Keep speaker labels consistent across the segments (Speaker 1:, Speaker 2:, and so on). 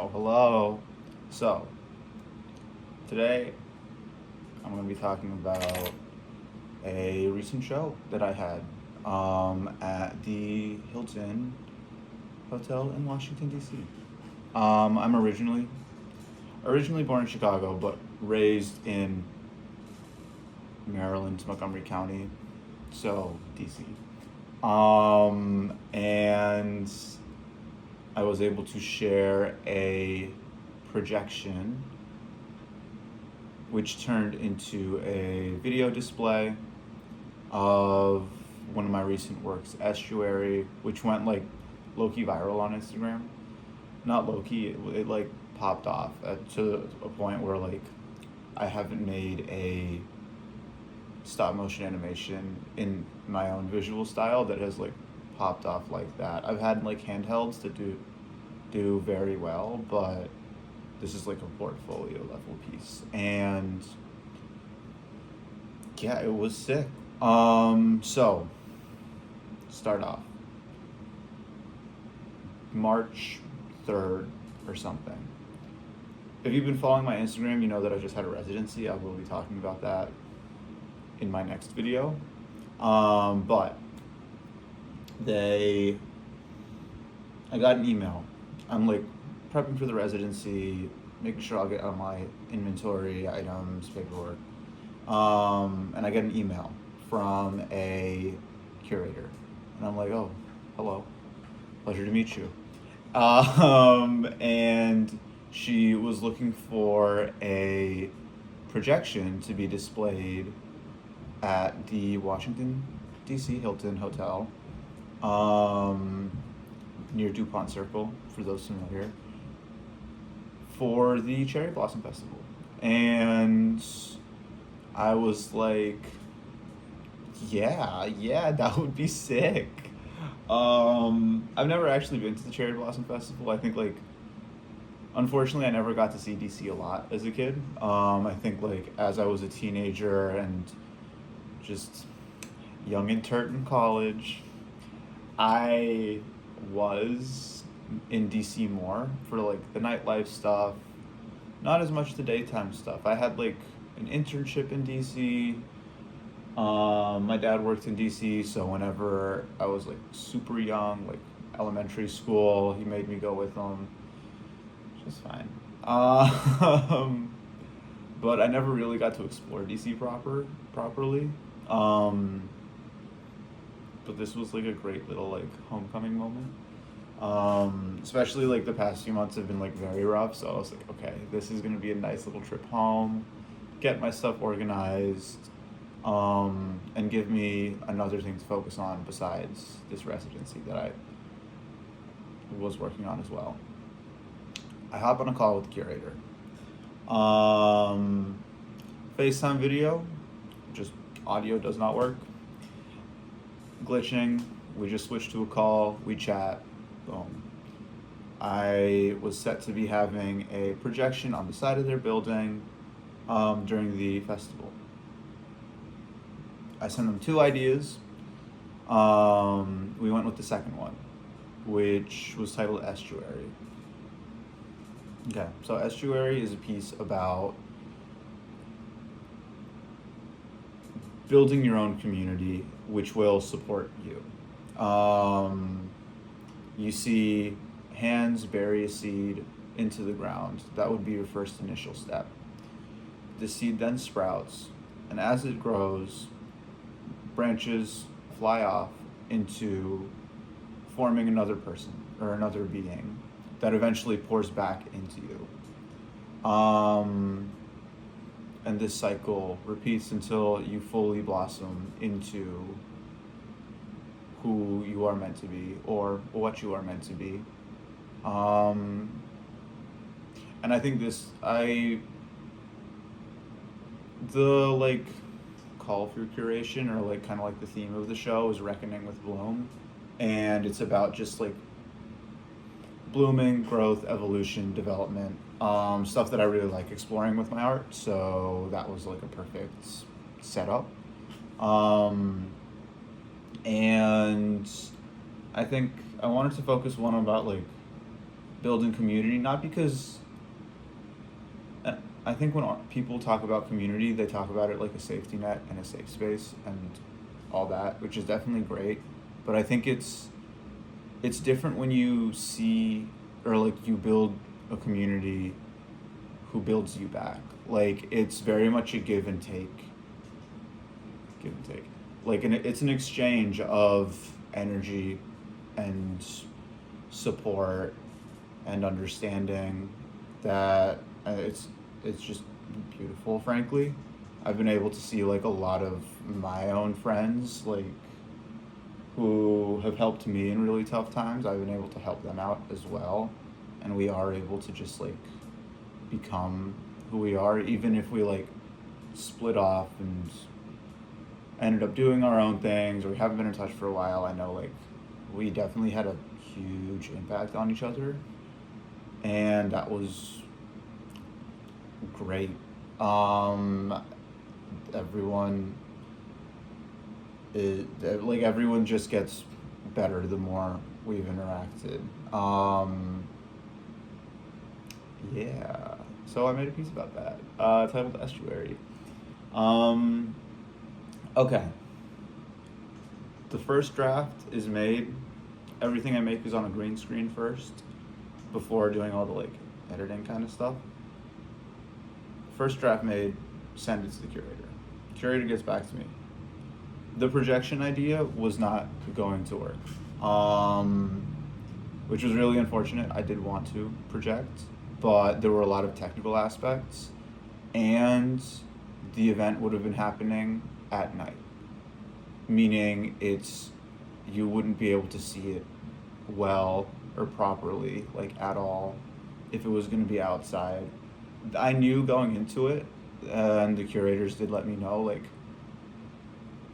Speaker 1: Hello. So, today I'm going to be talking about a recent show that I had at the Hilton Hotel in Washington, D.C. I'm originally born in Chicago, but raised in Maryland, Montgomery County, so D.C. And I was able to share a projection which turned into a video display of one of my recent works, Estuary, which went like low-key viral on Instagram. Not low-key, it like popped off to a point where like I haven't made a stop motion animation in my own visual style that has like popped off like that. I've had like handhelds that do very well, but this is like a portfolio level piece. And yeah, it was sick. So start off March 3rd or something. If you've been following my Instagram, you know that I just had a residency. I will be talking about that in my next video. But I got an email. I'm like prepping for the residency, making sure I'll get on my inventory, items, paperwork. And I get an email from a curator. And I'm like, oh, hello, pleasure to meet you. And she was looking for a projection to be displayed at the Washington, D.C. Hilton Hotel, near DuPont Circle, for those familiar, for the Cherry Blossom Festival. And I was like, yeah, that would be sick. I've never actually been to the Cherry Blossom Festival. I think like, unfortunately, I never got to see DC a lot as a kid. I think like as I was a teenager and just young and turt in college, I was in DC more for like the nightlife stuff, not as much the daytime stuff. I had like an internship in DC. My dad worked in DC, so whenever I was like super young, like elementary school, he made me go with him, which is fine. But I never really got to explore DC properly. But this was like a great little like homecoming moment. Especially like the past few months have been like very rough, so I was like, okay, this is gonna be a nice little trip home, get my stuff organized, and give me another thing to focus on besides this residency that I was working on as well. I hop on a call with the curator. FaceTime video, just audio does not work. Glitching, we just switch to a call, we chat, boom. I was set to be having a projection on the side of their building during the festival. I sent them two ideas. We went with the second one, which was titled Estuary. Okay, so Estuary is a piece about building your own community, which will support you. You see hands bury a seed into the ground. That would be your first initial step. The seed then sprouts, and as it grows, branches fly off into forming another person or another being that eventually pours back into you. And this cycle repeats until you fully blossom into who you are meant to be or what you are meant to be. And I think the like call for curation, or like kind of like the theme of the show, is reckoning with bloom, and it's about just like blooming, growth, evolution, development, stuff that I really like exploring with my art. So that was like a perfect setup. And I think I wanted to focus one about like building community, not because I think when people talk about community, they talk about it like a safety net and a safe space and all that, which is definitely great. But I think it's different when you see, or like you build a community who builds you back. Like it's very much a give and take. Give and take. Like it's an exchange of energy and support and understanding that it's just beautiful, frankly. I've been able to see like a lot of my own friends like who have helped me in really tough times. I've been able to help them out as well, and we are able to just like become who we are, even if we like split off and ended up doing our own things or we haven't been in touch for a while. I know like we definitely had a huge impact on each other, and that was great. Everyone is like everyone just gets better the more we've interacted. Yeah. So I made a piece about that, titled Estuary. Okay. The first draft is made. Everything I make is on a green screen first, before doing all the like editing kind of stuff. First draft made, send it to the curator. Curator gets back to me. The projection idea was not going to work, which was really unfortunate. I did want to project, but there were a lot of technical aspects, and the event would have been happening at night, meaning you wouldn't be able to see it well or properly, like at all, if it was going to be outside. I knew going into it, and the curators did let me know, like,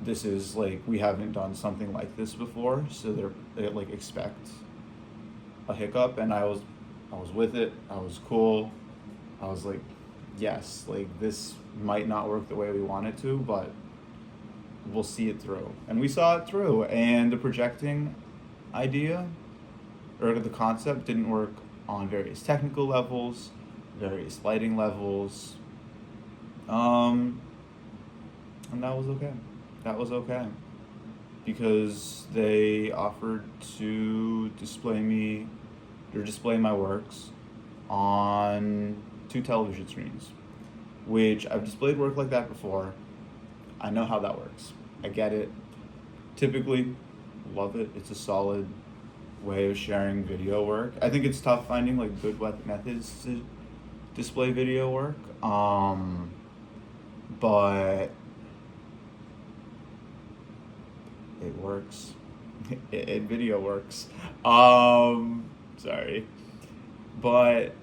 Speaker 1: this is like, we haven't done something like this before, so they like expect a hiccup, and I was with it. I was cool. I was like, yes, like this might not work the way we want it to, but we'll see it through. And we saw it through, and the projecting idea or the concept didn't work on various technical levels, various lighting levels, and that was okay. That was okay, because they offered to display my works on 2 television screens, which I've displayed work like that before. I know how that works. I get it. Typically, love it. It's a solid way of sharing video work. I think it's tough finding like good methods to display video work, but it works. It video works. Sorry. But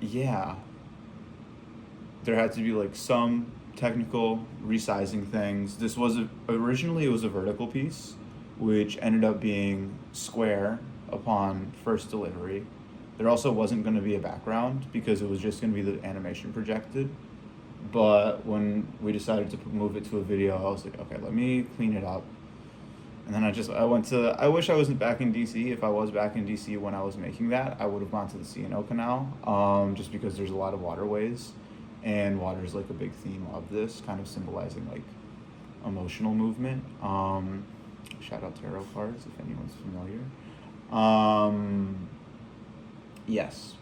Speaker 1: yeah, there had to be like some technical resizing things. This was originally it was a vertical piece, which ended up being square upon first delivery. There also wasn't going to be a background because it was just going to be the animation projected. But when we decided to move it to a video, I was like, okay, let me clean it up. And then I wish I wasn't back in DC. If I was back in DC when I was making that, I would have gone to the C&O Canal, just because there's a lot of waterways, and water is like a big theme of this, kind of symbolizing like emotional movement. Shout out tarot cards if anyone's familiar. Yes.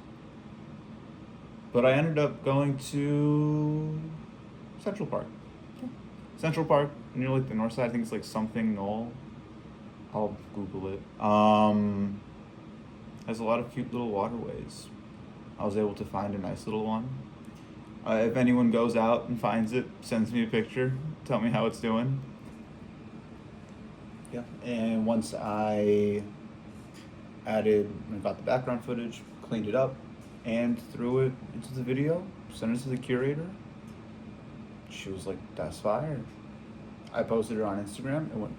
Speaker 1: But I ended up going to Central Park. Central Park, near like the north side. I think it's like something Knoll. I'll Google it. Has a lot of cute little waterways. I was able to find a nice little one. If anyone goes out and finds it, sends me a picture, tell me how it's doing. Yeah. And once I got the background footage, cleaned it up, and threw it into the video, sent it to the curator. She was like, that's fire. I posted it on Instagram. It went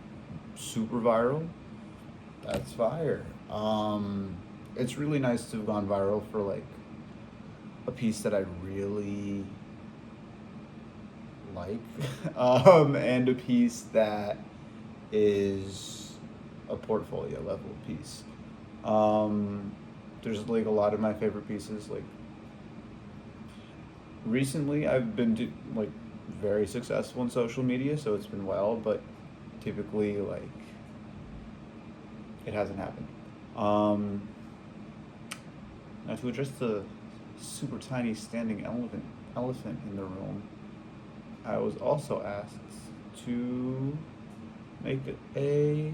Speaker 1: super viral. That's fire. It's really nice to have gone viral for like a piece that I really like, and a piece that is a portfolio level piece. there's like a lot of my favorite pieces. Like recently, I've been like very successful in social media, so it's been well, but typically like it hasn't happened. Now to address the super tiny standing elephant in the room, I was also asked to make a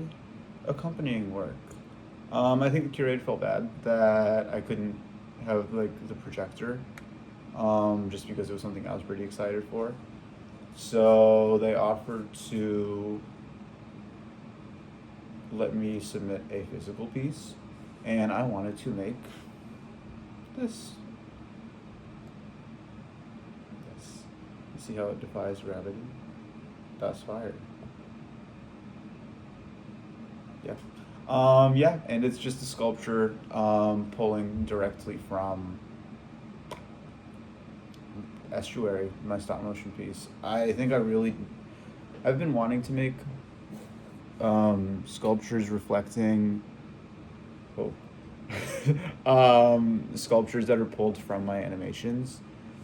Speaker 1: accompanying work. I think the curator felt bad that I couldn't have like the projector, just because it was something I was pretty excited for. So they offered to let me submit a physical piece, and I wanted to make this. Yes. You see how it defies gravity? That's fire. Yeah. Yeah, and it's just a sculpture pulling directly from Estuary, my stop motion piece. I think I've been wanting to make sculptures reflecting sculptures that are pulled from my animations,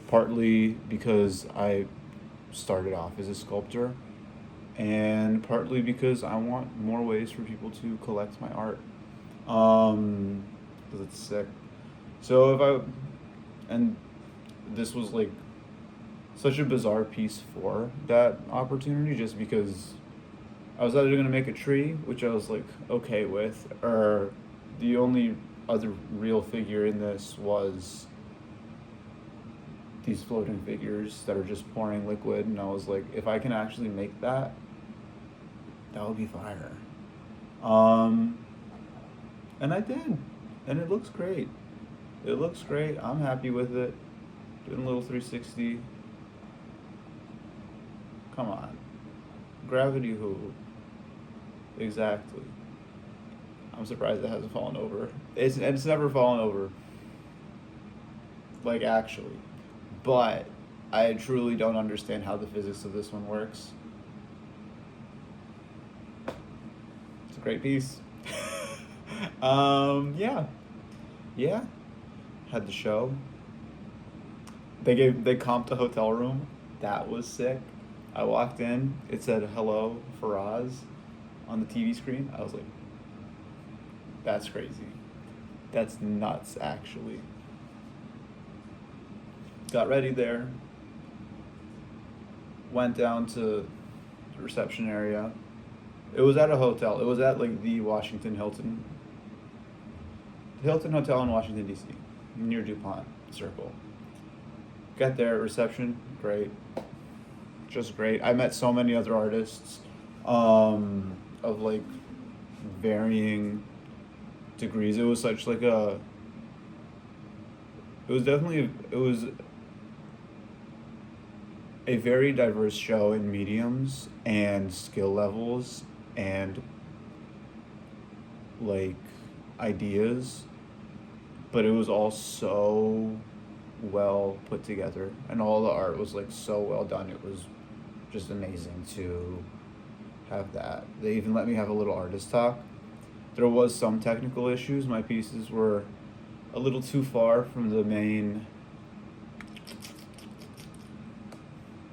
Speaker 1: partly because I started off as a sculptor, and partly because I want more ways for people to collect my art, because it's sick. So and this was like such a bizarre piece for that opportunity, just because I was either going to make a tree, which I was like okay with, or the only other real figure in this was these floating figures that are just pouring liquid, and I was like, if I can actually make that would be fire. And I did, and it looks great. It looks great. I'm happy with it. Doing a little 360. Come on. Gravity who? Exactly. I'm surprised it hasn't fallen over. It's never fallen over. Like, actually. But I truly don't understand how the physics of this one works. It's a great piece. Yeah. Yeah. Had the show. They comped a hotel room. That was sick. I walked in, it said hello Faraz on the TV screen. I was like, that's crazy. That's nuts, actually. Got ready there. Went down to the reception area. It was at a hotel. It was at like the Washington Hilton Hotel in Washington, D.C., near DuPont Circle. Got there, reception, great. Just great. I met so many other artists of like varying degrees. It was such like it was a very diverse show in mediums and skill levels and like ideas, but it was all so well put together, and all the art was like so well done. It was just amazing to have that. They even let me have a little artist talk. There was some technical issues. My pieces were a little too far from the main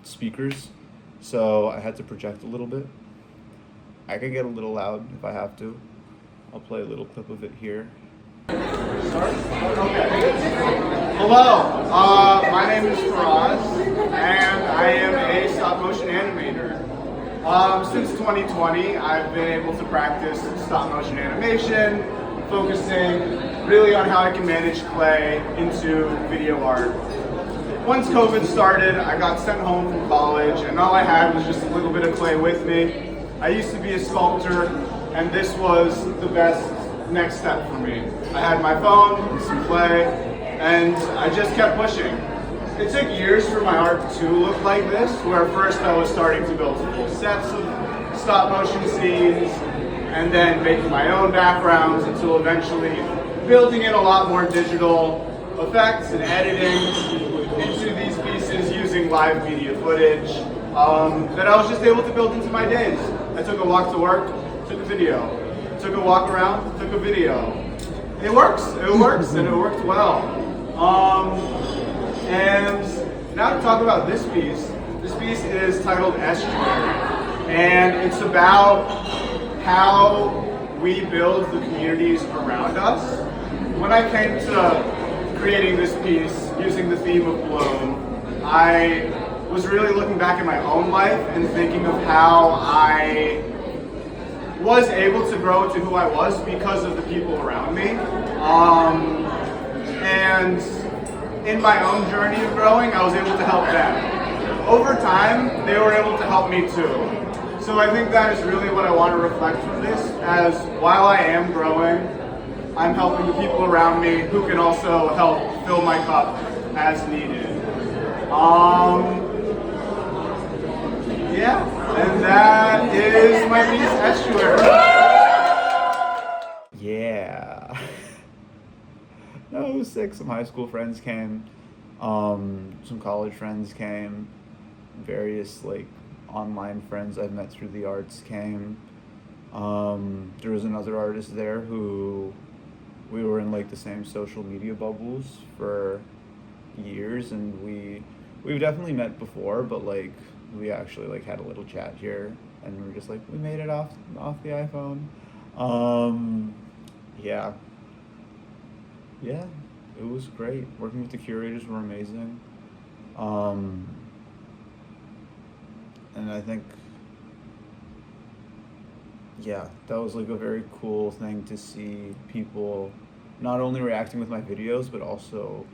Speaker 1: speakers, so I had to project a little bit. I could get a little loud if I have to. I'll play a little clip of it here.
Speaker 2: Hello, my name is Faraz, and I am a stop-motion animator. Since 2020, I've been able to practice stop-motion animation, focusing really on how I can manage clay into video art. Once COVID started, I got sent home from college, and all I had was just a little bit of clay with me. I used to be a sculptor, and this was the best next step for me. I had my phone, some clay, and I just kept pushing. It took years for my art to look like this, where first I was starting to build full sets of stop motion scenes, and then making my own backgrounds, until eventually building in a lot more digital effects and editing into these pieces using live media footage that I was just able to build into my days. I took a walk to work, took a video. Took a walk around, took a video. It works, and it worked well. And now to talk about this piece. This piece is titled Estuary, and it's about how we build the communities around us. When I came to creating this piece using the theme of bloom, I was really looking back at my own life and thinking of how I was able to grow into who I was because of the people around me. And in my own journey of growing, I was able to help them. Over time, they were able to help me too. So I think that is really what I want to reflect from this, as while I am growing, I'm helping the people around me who can also help fill my cup as needed. Yeah, and that is my piece, Estuary.
Speaker 1: Yeah. No, it was sick. Some high school friends came. Some college friends came. Various like online friends I've met through the arts came. There was another artist there who we were in like the same social media bubbles for years, and we've definitely met before, but like we actually like had a little chat here, and we were just like, we made it off the iPhone. Yeah, it was great. Working with the curators were amazing. And I think, yeah, that was like a very cool thing to see people not only reacting with my videos, but also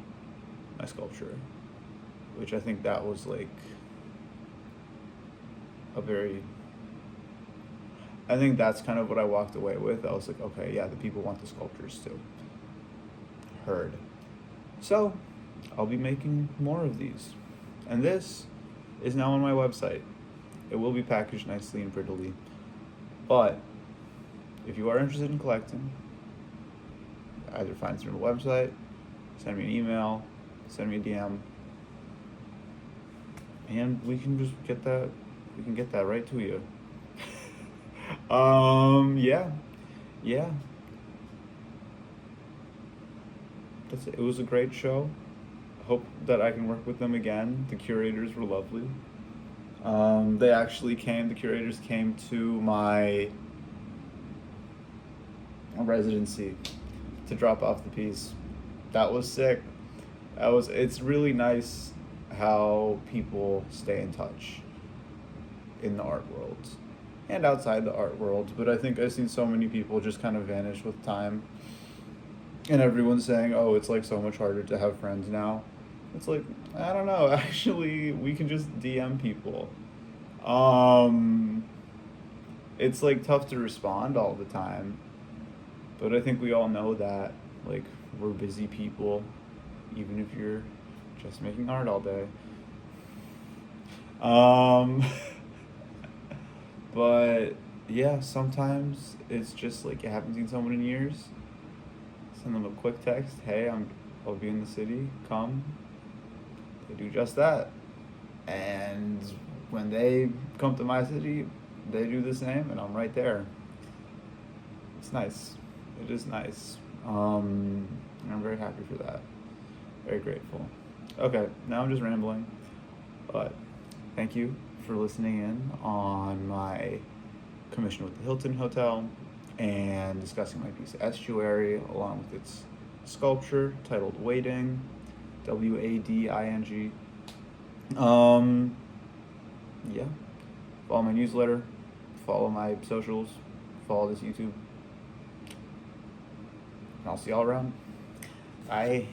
Speaker 1: my sculpture, which I think that was like I think that's kind of what I walked away with. I was like, okay, yeah, the people want the sculptures too. Heard. So, I'll be making more of these. And this is now on my website. It will be packaged nicely and prettily. But, if you are interested in collecting, either find it through the website, send me an email, send me a DM, and we can just get that right to you. Yeah. That's it. It was a great show. Hope that I can work with them again. The curators were lovely. The curators came to my residency to drop off the piece. That was sick. It's really nice how people stay in touch in the art world and outside the art world, but I think I've seen so many people just kind of vanish with time, and everyone's saying, oh, it's like so much harder to have friends now. It's like, I don't know, actually we can just DM people. It's like tough to respond all the time, but I think we all know that like we're busy people, even if you're just making art all day. But yeah, sometimes it's just like you haven't seen someone in years. Send them a quick text, hey, I'll be in the city, come. They do just that. And when they come to my city, they do the same, and I'm right there. It's nice. It is nice. And I'm very happy for that. Very grateful. Okay, now I'm just rambling, but thank you for listening in on my commission with the Hilton Hotel and discussing my piece Estuary along with its sculpture titled Waiting, Wading. Yeah, follow my newsletter, follow my socials, follow this YouTube, and I'll see y'all around. Bye.